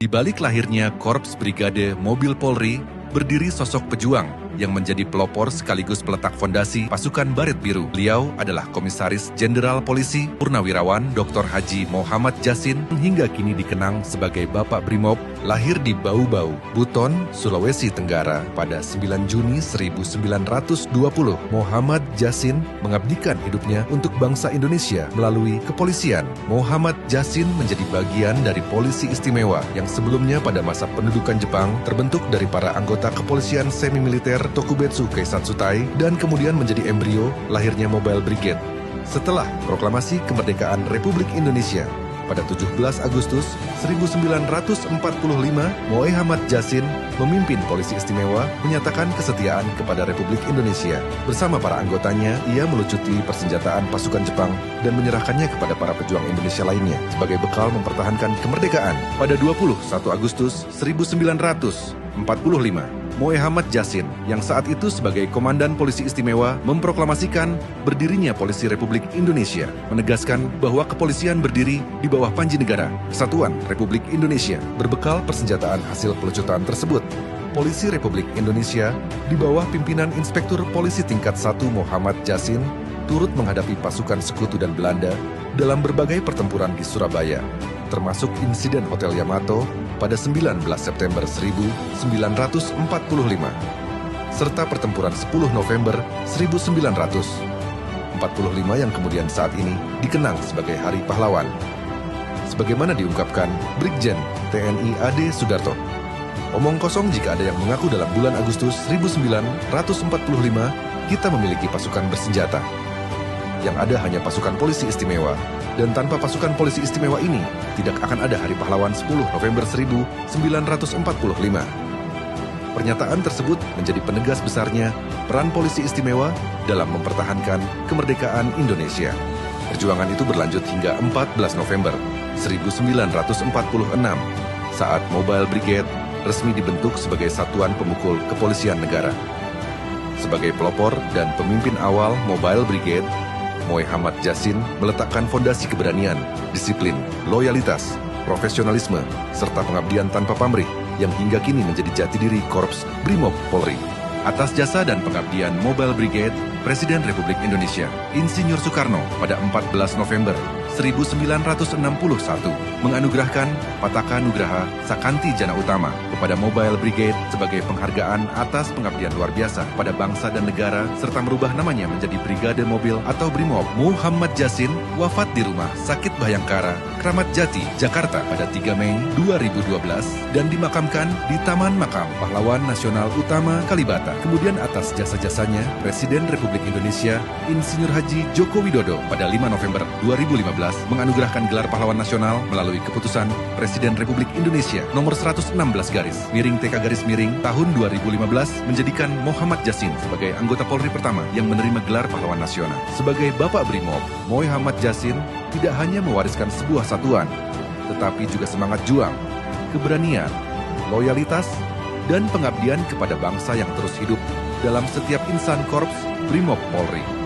Di balik lahirnya Korps Brigade Mobil Polri, berdiri sosok pejuang yang menjadi pelopor sekaligus peletak fondasi pasukan Baret Biru. Beliau adalah Komisaris Jenderal Polisi Purnawirawan Dr. Haji Muhammad Jasin, hingga kini dikenang sebagai Bapak Brimob, lahir di Bau-Bau, Buton, Sulawesi Tenggara pada 9 Juni 1920. Muhammad Jasin mengabdikan hidupnya untuk bangsa Indonesia melalui kepolisian. Muhammad Jasin menjadi bagian dari Polisi Istimewa yang sebelumnya pada masa pendudukan Jepang terbentuk dari para anggota kepolisian semi-militer Tokubetsu Keisatsutai dan kemudian menjadi embrio lahirnya Mobile Brigade. Setelah proklamasi kemerdekaan Republik Indonesia pada 17 Agustus 1945, Muhammad Jasin memimpin Polisi Istimewa menyatakan kesetiaan kepada Republik Indonesia. Bersama para anggotanya, ia melucuti persenjataan pasukan Jepang dan menyerahkannya kepada para pejuang Indonesia lainnya sebagai bekal mempertahankan kemerdekaan. Pada 21 Agustus 1945, Muhammad Jasin, yang saat itu sebagai Komandan Polisi Istimewa, memproklamasikan berdirinya Polisi Republik Indonesia, menegaskan bahwa kepolisian berdiri di bawah Panji Negara, Kesatuan Republik Indonesia. Berbekal persenjataan hasil pelucutan tersebut, Polisi Republik Indonesia di bawah pimpinan Inspektur Polisi Tingkat 1 Muhammad Jasin turut menghadapi pasukan Sekutu dan Belanda dalam berbagai pertempuran di Surabaya, termasuk insiden Hotel Yamato pada 19 September 1945, serta pertempuran 10 November 1945 yang kemudian saat ini dikenang sebagai Hari Pahlawan. Sebagaimana diungkapkan Brigjen TNI AD Sudarto, omong kosong jika ada yang mengaku dalam bulan Agustus 1945 kita memiliki pasukan bersenjata. Yang ada hanya pasukan polisi istimewa, dan tanpa pasukan polisi istimewa ini, tidak akan ada Hari Pahlawan 10 November 1945. Pernyataan tersebut menjadi penegas besarnya peran polisi istimewa dalam mempertahankan kemerdekaan Indonesia. Perjuangan itu berlanjut hingga 14 November 1946, saat Mobile Brigade resmi dibentuk sebagai satuan pemukul kepolisian negara. Sebagai pelopor dan pemimpin awal Mobile Brigade, Muhammad Jasin meletakkan fondasi keberanian, disiplin, loyalitas, profesionalisme, serta pengabdian tanpa pamrih yang hingga kini menjadi jati diri Korps Brimob Polri. Atas jasa dan pengabdian Mobile Brigade, Presiden Republik Indonesia, Insinyur Soekarno pada 14 November 1961 menganugerahkan Pataka Nugraha Sakanti Jana Utama kepada Mobile Brigade sebagai penghargaan atas pengabdian luar biasa pada bangsa dan negara, serta merubah namanya menjadi Brigade Mobil atau Brimob. Muhammad Jasin wafat di rumah sakit Bhayangkara, Kramat Jati, Jakarta pada 3 Mei 2012 dan dimakamkan di Taman Makam Pahlawan Nasional Utama Kalibata. Kemudian atas jasa-jasanya, Presiden Republik Indonesia Insinyur Haji Joko Widodo pada 5 November 2015 menganugerahkan gelar pahlawan nasional melalui keputusan Presiden Republik Indonesia nomor 116 garis miring TK garis miring tahun 2015 menjadikan Muhammad Jasin sebagai anggota Polri pertama yang menerima gelar pahlawan nasional. Sebagai Bapak Brimob, Muhammad Jasin tidak hanya mewariskan sebuah satuan, tetapi juga semangat juang, keberanian, loyalitas, dan pengabdian kepada bangsa yang terus hidup dalam setiap insan Korps Brimob Polri.